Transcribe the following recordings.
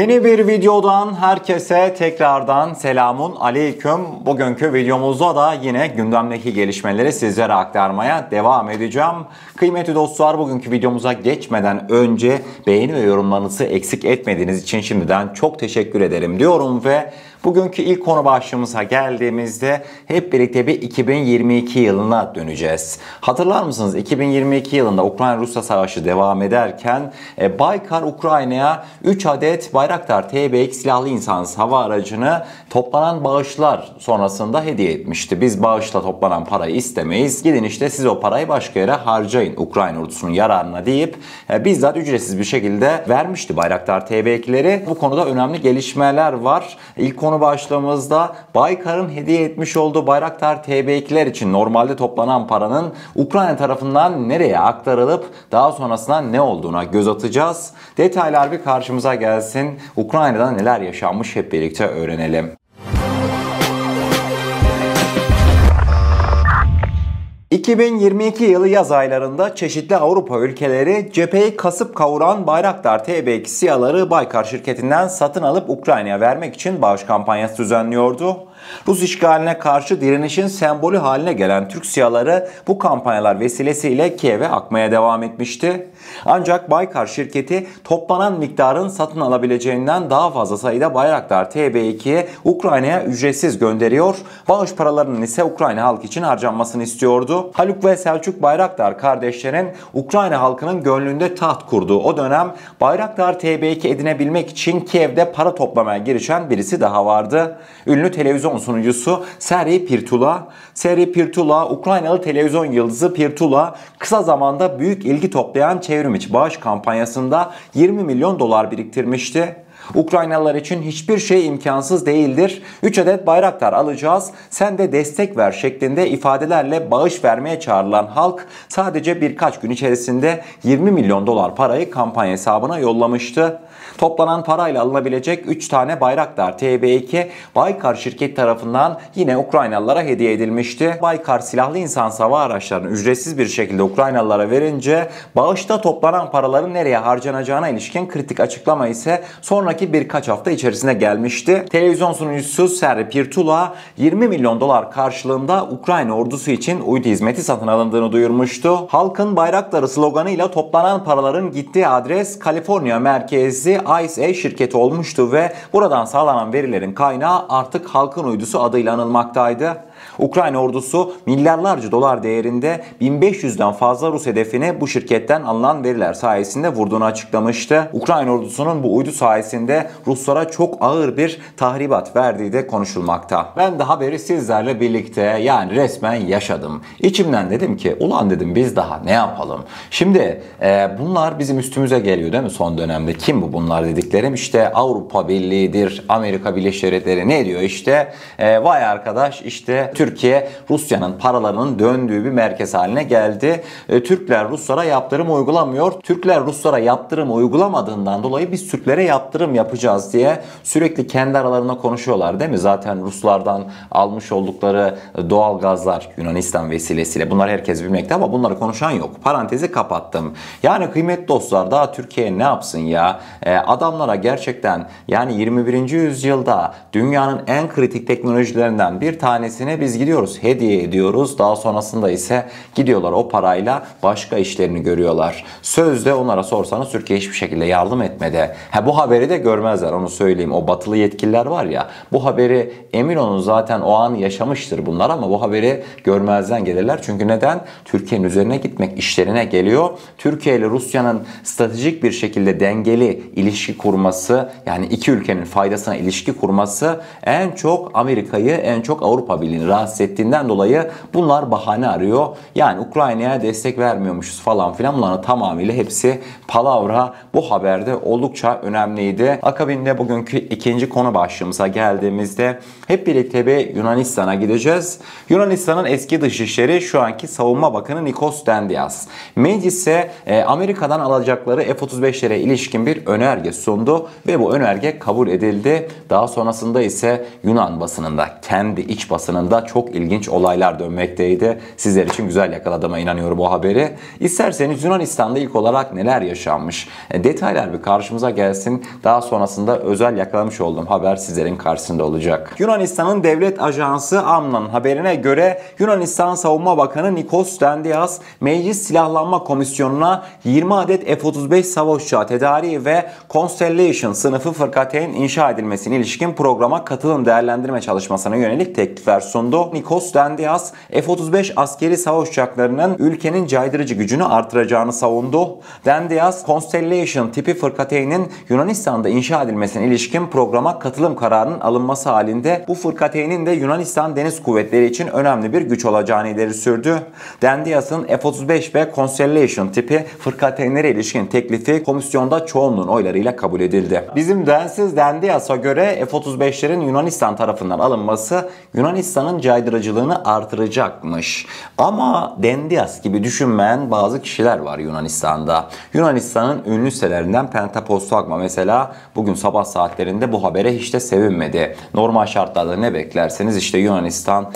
Yeni bir videodan herkese tekrardan selamun aleyküm. Bugünkü videomuzda da yine gündemdeki gelişmeleri sizlere aktarmaya devam edeceğim. Kıymetli dostlar, bugünkü videomuza geçmeden önce beğeni ve yorumlarınızı eksik etmediğiniz için şimdiden çok teşekkür ederim diyorum ve bugünkü ilk konu başlığımıza geldiğimizde hep birlikte bir 2022 yılına döneceğiz. Hatırlar mısınız? 2022 yılında Ukrayna-Rusya savaşı devam ederken Baykar Ukrayna'ya 3 adet Bayraktar TB2 silahlı insansız hava aracını toplanan bağışlar sonrasında hediye etmişti. Biz bağışla toplanan parayı istemeyiz. Gidin işte siz o parayı başka yere harcayın Ukrayna ordusunun yararına deyip bizzat ücretsiz bir şekilde vermişti Bayraktar TB2'leri. Bu konuda önemli gelişmeler var. İlk konu başlığımızda Baykar'ın hediye etmiş olduğu Bayraktar TB2'ler için normalde toplanan paranın Ukrayna tarafından nereye aktarılıp daha sonrasında ne olduğuna göz atacağız. Detaylar bir karşımıza gelsin. Ukrayna'da neler yaşanmış hep birlikte öğrenelim. ...2022 yılı yaz aylarında çeşitli Avrupa ülkeleri cepheyi kasıp kavuran Bayraktar TB2 SİHA'ları Baykar şirketinden satın alıp Ukrayna'ya vermek için bağış kampanyası düzenliyordu. Rus işgaline karşı direnişin sembolü haline gelen Türk SİHA'ları bu kampanyalar vesilesiyle Kiev'e akmaya devam etmişti. Ancak Baykar şirketi toplanan miktarın satın alabileceğinden daha fazla sayıda Bayraktar TB2'ye Ukrayna'ya ücretsiz gönderiyor. Bağış paralarının ise Ukrayna halkı için harcanmasını istiyordu. Haluk ve Selçuk Bayraktar kardeşlerin Ukrayna halkının gönlünde taht kurduğu o dönem Bayraktar TB2 edinebilmek için Kiev'de para toplamaya girişen birisi daha vardı. Ünlü televizyon sunucusu Serhiy Pirtula. Serhiy Pirtula, Ukraynalı televizyon yıldızı Pirtula kısa zamanda büyük ilgi toplayan çevrimiçi bağış kampanyasında 20 milyon dolar biriktirmişti. Ukraynalılar için hiçbir şey imkansız değildir. 3 adet Bayraktar alacağız, sen de destek ver şeklinde ifadelerle bağış vermeye çağrılan halk sadece birkaç gün içerisinde 20 milyon dolar parayı kampanya hesabına yollamıştı. Toplanan parayla alınabilecek 3 tane Bayraktar TB2 Baykar şirket tarafından yine Ukraynalılara hediye edilmişti. Baykar silahlı insansız hava araçlarını ücretsiz bir şekilde Ukraynalılara verince bağışta toplanan paraların nereye harcanacağına ilişkin kritik açıklama ise sonraki birkaç hafta içerisinde gelmişti. Televizyon sunucusu Serhiy Pirtula 20 milyon dolar karşılığında Ukrayna ordusu için uydu hizmeti satın alındığını duyurmuştu. Halkın Bayraktarı sloganıyla toplanan paraların gittiği adres Kaliforniya merkezli ICE şirketi olmuştu ve buradan sağlanan verilerin kaynağı artık halkın uydusu adıyla anılmaktaydı. Ukrayna ordusu milyarlarca dolar değerinde 1500'den fazla Rus hedefini bu şirketten alınan veriler sayesinde vurduğunu açıklamıştı. Ukrayna ordusunun bu uydu sayesinde Ruslara çok ağır bir tahribat verdiği de konuşulmakta. Ben de haberi sizlerle birlikte yani resmen yaşadım. İçimden dedim ki ulan dedim biz daha ne yapalım? Şimdi bunlar bizim üstümüze geliyor değil mi son dönemde? Kim bu bunlar dediklerim? İşte Avrupa Birliği'dir, Amerika Birleşik Devletleri ne diyor işte? Vay arkadaş işte Türkiye Rusya'nın paralarının döndüğü bir merkez haline geldi. Türkler Ruslara yaptırım uygulamıyor. Türkler Ruslara yaptırım uygulamadığından dolayı biz Türklere yaptırım yapacağız diye sürekli kendi aralarında konuşuyorlar değil mi? Zaten Ruslardan almış oldukları doğal gazlar Yunanistan vesilesiyle bunlar herkes bilmekte ama bunları konuşan yok. Parantezi kapattım. Yani kıymetli dostlar daha Türkiye ne yapsın ya? Adamlara gerçekten yani 21. yüzyılda dünyanın en kritik teknolojilerinden bir tanesini biz gidiyoruz hediye ediyoruz. Daha sonrasında ise gidiyorlar o parayla başka işlerini görüyorlar. Sözde onlara sorsanız Türkiye hiçbir şekilde yardım etmedi. Bu haberi de görmezler onu söyleyeyim. O batılı yetkililer var ya bu haberi emin olun zaten o an yaşamıştır bunlar ama bu haberi görmezden gelirler. Çünkü neden? Türkiye'nin üzerine gitmek işlerine geliyor. Türkiye ile Rusya'nın stratejik bir şekilde dengeli ilişki kurması yani iki ülkenin faydasına ilişki kurması en çok Amerika'yı en çok Avrupa Birliği'ni rahatsız ettiğinden dolayı bunlar bahane arıyor. Yani Ukrayna'ya destek vermiyormuşuz falan filan bunların tamamıyla hepsi palavra. Bu haberde oldukça önemliydi. Akabinde bugünkü ikinci konu başlığımıza geldiğimizde hep birlikte bir Yunanistan'a gideceğiz. Yunanistan'ın eski dışişleri şu anki savunma bakanı Nikos Dendias meclise Amerika'dan alacakları F-35'lere ilişkin bir önerge sundu ve bu önerge kabul edildi. Daha sonrasında ise Yunan basınında kendi iç basınında Twitter'da çok ilginç olaylar dönmekteydi. Sizler için güzel yakaladığıma inanıyorum bu haberi. İsterseniz Yunanistan'da ilk olarak neler yaşanmış? Detaylar bir karşımıza gelsin. Daha sonrasında özel yakalamış olduğum haber sizlerin karşısında olacak. Yunanistan'ın devlet ajansı AMNA'nın haberine göre Yunanistan Savunma Bakanı Nikos Dendias, Meclis Silahlanma Komisyonu'na 20 adet F-35 savaş uçağı tedariği ve Constellation sınıfı fırkateyn inşa edilmesine ilişkin programa katılım değerlendirme çalışmasına yönelik teklifler sundu. Nikos Dendias, F-35 askeri savaş uçaklarının ülkenin caydırıcı gücünü artıracağını savundu. Dendias, Constellation tipi fırkateynin Yunanistan'da inşa edilmesine ilişkin programa katılım kararının alınması halinde bu fırkateynin de Yunanistan Deniz Kuvvetleri için önemli bir güç olacağını ileri sürdü. Dendias'ın F-35 ve Constellation tipi fırkateynlere ilişkin teklifi komisyonda çoğunluğun oylarıyla kabul edildi. Bizim densiz Dendias'a göre F-35'lerin Yunanistan tarafından alınması Yunanistan'ın caydırıcılığını artıracakmış. Ama Dendias gibi düşünmeyen bazı kişiler var Yunanistan'da. Yunanistan'ın ünlü sitelerinden Pentapostagma mesela bugün sabah saatlerinde bu habere hiç de sevinmedi. Normal şartlarda ne beklerseniz işte Yunanistan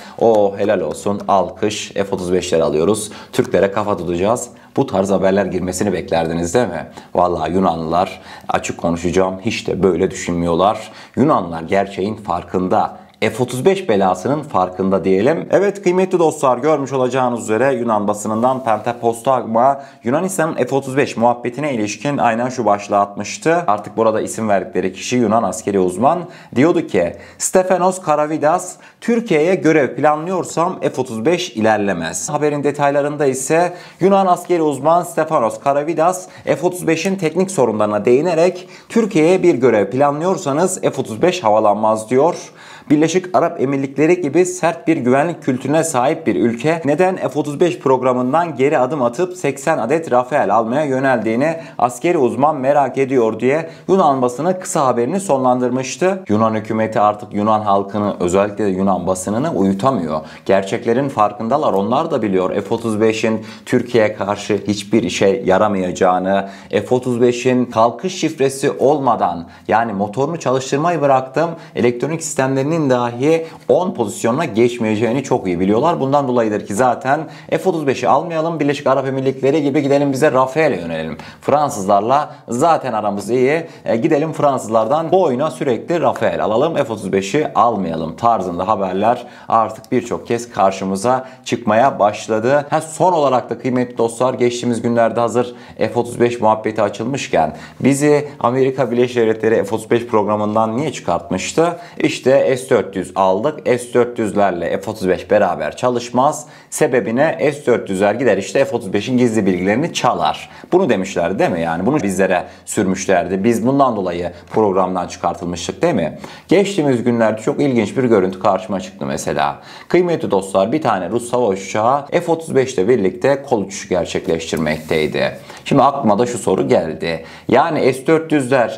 helal olsun alkış F-35'leri alıyoruz. Türklere kafa tutacağız. Bu tarz haberler girmesini beklerdiniz değil mi? Vallahi Yunanlılar açık konuşacağım hiç de böyle düşünmüyorlar. Yunanlılar gerçeğin farkında. F-35 belasının farkında diyelim. Evet kıymetli dostlar görmüş olacağınız üzere Yunan basınından Pentapostagma Yunanistan'ın F-35 muhabbetine ilişkin aynen şu başlığı atmıştı. Artık burada isim verdikleri kişi Yunan askeri uzman. Diyordu ki Stefanos Karavidas Türkiye'ye görev planlıyorsam F-35 ilerlemez. Haberin detaylarında ise Yunan askeri uzman Stefanos Karavidas F-35'in teknik sorunlarına değinerek Türkiye'ye bir görev planlıyorsanız F-35 havalanmaz diyor. Birleşik Arap Emirlikleri gibi sert bir güvenlik kültürüne sahip bir ülke neden F-35 programından geri adım atıp 80 adet Rafael almaya yöneldiğini askeri uzman merak ediyor diye Yunan basını kısa haberini sonlandırmıştı. Yunan hükümeti artık Yunan halkını özellikle de Yunan basınını uyutamıyor. Gerçeklerin farkındalar. Onlar da biliyor F-35'in Türkiye'ye karşı hiçbir işe yaramayacağını, F-35'in kalkış şifresi olmadan yani motorunu çalıştırmayı bıraktım elektronik sistemlerinin dahi 10 pozisyonuna geçmeyeceğini çok iyi biliyorlar. Bundan dolayıdır ki zaten F-35'i almayalım, Birleşik Arap Emirlikleri gibi gidelim bize Rafael'e yönelelim. Fransızlarla zaten aramız iyi. Gidelim Fransızlardan bu oyuna sürekli Rafael alalım, F-35'i almayalım tarzında haberler artık birçok kez karşımıza çıkmaya başladı. Son olarak da kıymetli dostlar geçtiğimiz günlerde hazır F-35 muhabbeti açılmışken bizi Amerika Birleşik Devletleri F-35 programından niye çıkartmıştı? İşte S-400 aldık. S-400'lerle F-35 beraber çalışmaz. Sebebine S-400'ler gider işte F-35'in gizli bilgilerini çalar. Bunu demişlerdi değil mi? Yani bunu bizlere sürmüşlerdi. Biz bundan dolayı programdan çıkartılmıştık değil mi? Geçtiğimiz günlerde çok ilginç bir görüntü karşıma çıktı mesela. Kıymetli dostlar bir tane Rus savaş uçağı F-35 ile birlikte kol uçuşu gerçekleştirmekteydi. Şimdi aklıma da şu soru geldi. Yani S-400'ler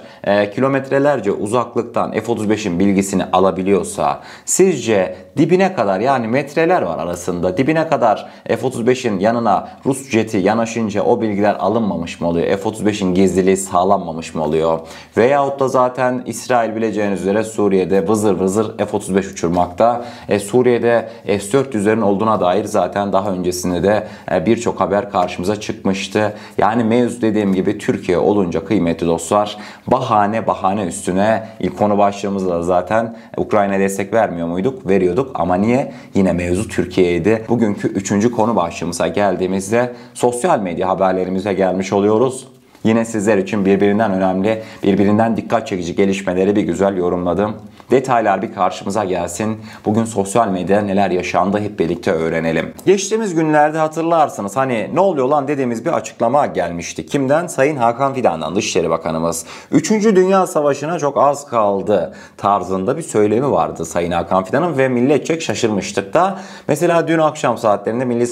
kilometrelerce uzaklıktan F-35'in bilgisini alabiliyorsa sizce dibine kadar yani metreler var arasında dibine kadar F-35'in yanına Rus jeti yanaşınca o bilgiler alınmamış mı oluyor? F-35'in gizliliği sağlanmamış mı oluyor? Veyahut da zaten İsrail bileceğiniz üzere Suriye'de vızır vızır F-35 uçurmakta. Suriye'de S-400'lerin olduğuna dair zaten daha öncesinde de birçok haber karşımıza çıkmıştı. Yani mevzu dediğim gibi Türkiye olunca kıymetli dostlar bahane üstüne ilk konu başlığımızda da zaten Ukrayna'ya destek vermiyor muyduk? Veriyorduk ama niye? Yine mevzu Türkiye'ydi. Bugünkü 3. konu başlığımıza geldiğimizde sosyal medya haberlerimize gelmiş oluyoruz. Yine sizler için birbirinden önemli, birbirinden dikkat çekici gelişmeleri bir güzel yorumladım. Detaylar bir karşımıza gelsin. Bugün sosyal medyada neler yaşandı hep birlikte öğrenelim. Geçtiğimiz günlerde hatırlarsınız hani ne oluyor lan dediğimiz bir açıklama gelmişti. Kimden? Sayın Hakan Fidan'dan Dışişleri Bakanımız. 3. Dünya Savaşı'na çok az kaldı tarzında bir söylemi vardı Sayın Hakan Fidan'ın ve milletçe şaşırmıştık da. Mesela dün akşam saatlerinde Milli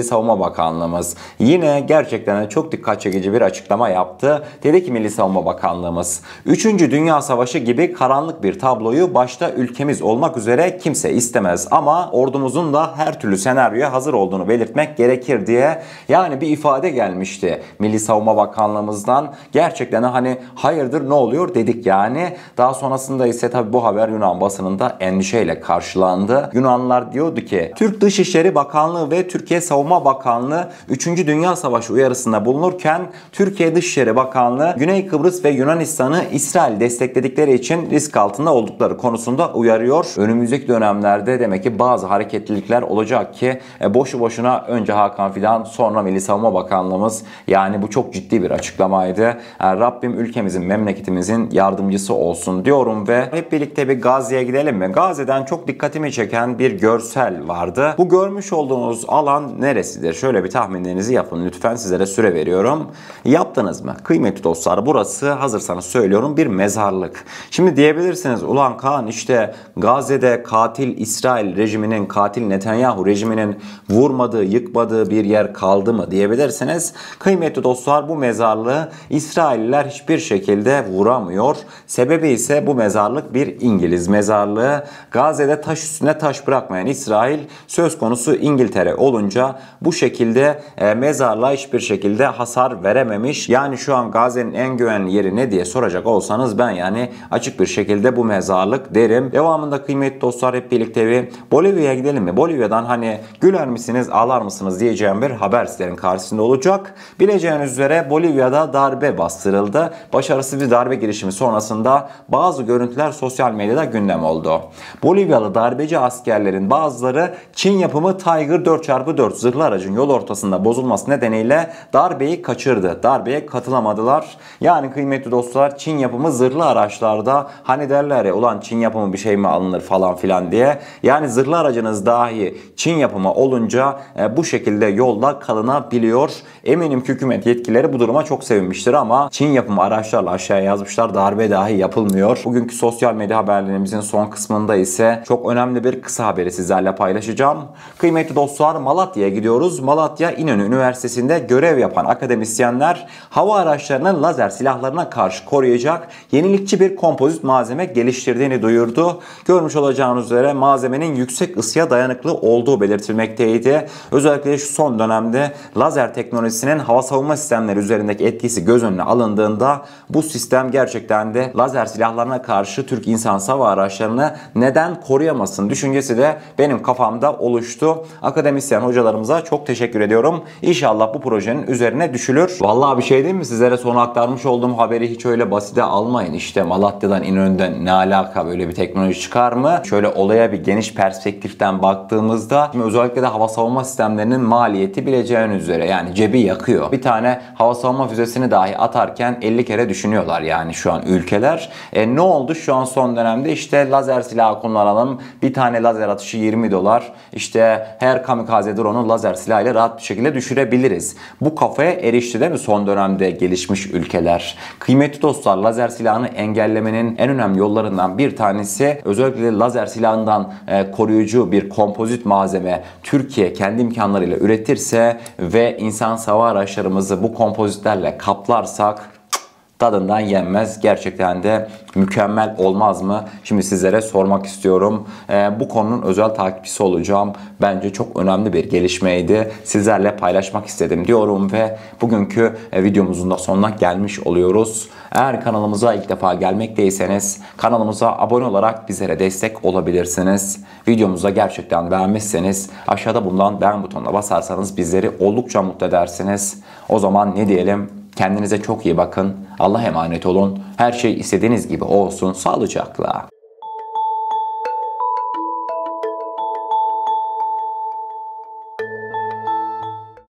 Savunma Bakanlığımız, yine yine gerçekten çok dikkat çekici bir açıklama yaptı. Dedi ki Milli Savunma Bakanlığımız, 3. Dünya Savaşı gibi karanlık bir tabloyu başta ülkemiz olmak üzere kimse istemez ama ordumuzun da her türlü senaryoya hazır olduğunu belirtmek gerekir diye yani bir ifade gelmişti Milli Savunma Bakanlığımızdan. Gerçekten hani hayırdır ne oluyor dedik yani. Daha sonrasında ise tabi bu haber Yunan basınında endişeyle karşılandı. Yunanlılar diyordu ki Türk Dışişleri Bakanlığı ve Türkiye Savunma Bakanlığı 3. Dünya Savaşı uyarısında bulunurken Türkiye Dışişleri Bakanlığı Güney Kıbrıs ve Yunanistan'ı İsrail destekledikleri için risk altında oldukları konusunda uyarıyor. Önümüzdeki dönemlerde demek ki bazı hareketlilikler olacak ki boşu boşuna önce Hakan Fidan sonra Milli Savunma Bakanlığımız, yani bu çok ciddi bir açıklamaydı. Yani Rabbim ülkemizin, memleketimizin yardımcısı olsun diyorum ve hep birlikte bir Gazze'ye gidelim mi? Gazze'den çok dikkatimi çeken bir görsel vardı. Bu görmüş olduğunuz alan neresidir? Şöyle bir tahminlerinizi yapın lütfen, sizlere süre veriyorum. Yaptınız mı? Kıymetli dostlar, burası hazırsanız söylüyorum bir mezarlık. Şimdi diyebilirsiniz ulan Kaan işte Gazze'de katil İsrail rejiminin, katil Netanyahu rejiminin vurmadığı, yıkmadığı bir yer kaldı mı diyebilirsiniz. Kıymetli dostlar, bu mezarlığı İsrailliler hiçbir şekilde vuramıyor. Sebebi ise bu mezarlık bir İngiliz mezarlığı. Gazze'de taş üstüne taş bırakmayan İsrail söz konusu İngiltere olunca bu şekilde mezarlığa hiçbir şekilde hasar verememiş. Yani şu an Gazze'nin en güvenli yeri ne diye soracak olsanız ben yani açık bir şekilde bu mezarlık derim. Devamında kıymetli dostlar hep birlikte bir Bolivya'ya gidelim mi? Bolivya'dan hani güler misiniz, ağlar mısınız diyeceğim bir haber sizlerin karşısında olacak. Bileceğiniz üzere Bolivya'da darbe bastırıldı. Başarısız bir darbe girişimi sonrasında bazı görüntüler sosyal medyada gündem oldu. Bolivyalı darbeci askerlerin bazıları Çin yapımı Tiger 4x4 zırhlı aracın yol ortasında bozulması nedeniyle darbeyi kaçırdı. Darbeye katılamadılar. Yani kıymetli dostlar, Çin yapımı zırhlı araçlarda hani derler ya ulan Çin yapımı bir şey mi alınır falan filan diye. Yani zırhlı aracınız dahi Çin yapımı olunca bu şekilde yolda kalınabiliyor. Eminim ki hükümet yetkilileri bu duruma çok sevinmiştir ama Çin yapımı araçlarla aşağıya yazmışlar darbe dahi yapılmıyor. Bugünkü sosyal medya haberlerimizin son kısmında ise çok önemli bir kısa haberi sizlerle paylaşacağım. Kıymetli dostlar, Malatya'ya gidiyoruz. Malatya İnönü Üniversitesi'nde görev yapan akademisyenler hava araçlarının lazer silahlarına karşı koruyacak yenilikçi bir kompozit malzeme geliştirdiğini duyurdu. Görmüş olacağınız üzere malzemenin yüksek ısıya dayanıklı olduğu belirtilmekteydi. Özellikle şu son dönemde lazer teknolojisinin hava savunma sistemleri üzerindeki etkisi göz önüne alındığında bu sistem gerçekten de lazer silahlarına karşı Türk insansız hava araçlarını neden koruyamasın düşüncesi de benim kafamda oluştu. Akademisyen hocalarımıza çok teşekkür ediyorum. İnşallah bu projenin üzerine düşülür. Vallahi bir şey diyeyim mi? Sizlere son aktarmış olduğum haberi hiç öyle basite almayın. İşte Malatya'dan, İnönü'den ne alaka, böyle bir teknoloji çıkar mı? Şöyle olaya bir geniş perspektiften baktığımızda özellikle de hava savunma sistemlerinin maliyeti bileceğiniz üzere yani cebi yakıyor. Bir tane hava savunma füzesini dahi atarken 50 kere düşünüyorlar yani şu an ülkeler. Ne oldu şu an son dönemde? İşte lazer silahı kullanalım. Bir tane lazer atışı 20 dolar. İşte her kamikaze drone'u lazer silahıyla rahat bir şekilde düşürebiliriz. Bu kafaya erişti değil mi son dönemde gelişmiş ülkeler? Kıymetli dostlar, lazer silahını engellemenin en önemli yollarından bir tanesi özellikle lazer silahından koruyucu bir kompozit malzeme Türkiye kendi imkanlarıyla üretirse ve insan hava araçlarımızı bu kompozitlerle kaplarsak tadından yenmez. Gerçekten de mükemmel olmaz mı? Şimdi sizlere sormak istiyorum. Bu konunun özel takipçisi olacağım. Bence çok önemli bir gelişmeydi. Sizlerle paylaşmak istedim diyorum ve bugünkü videomuzun da sonuna gelmiş oluyoruz. Eğer kanalımıza ilk defa gelmekteyseniz kanalımıza abone olarak bizlere destek olabilirsiniz. Videomuza gerçekten beğenmişseniz aşağıda bulunan beğen butonuna basarsanız bizleri oldukça mutlu edersiniz. O zaman ne diyelim? Kendinize çok iyi bakın. Allah'a emanet olun. Her şey istediğiniz gibi olsun. Sağlıcakla.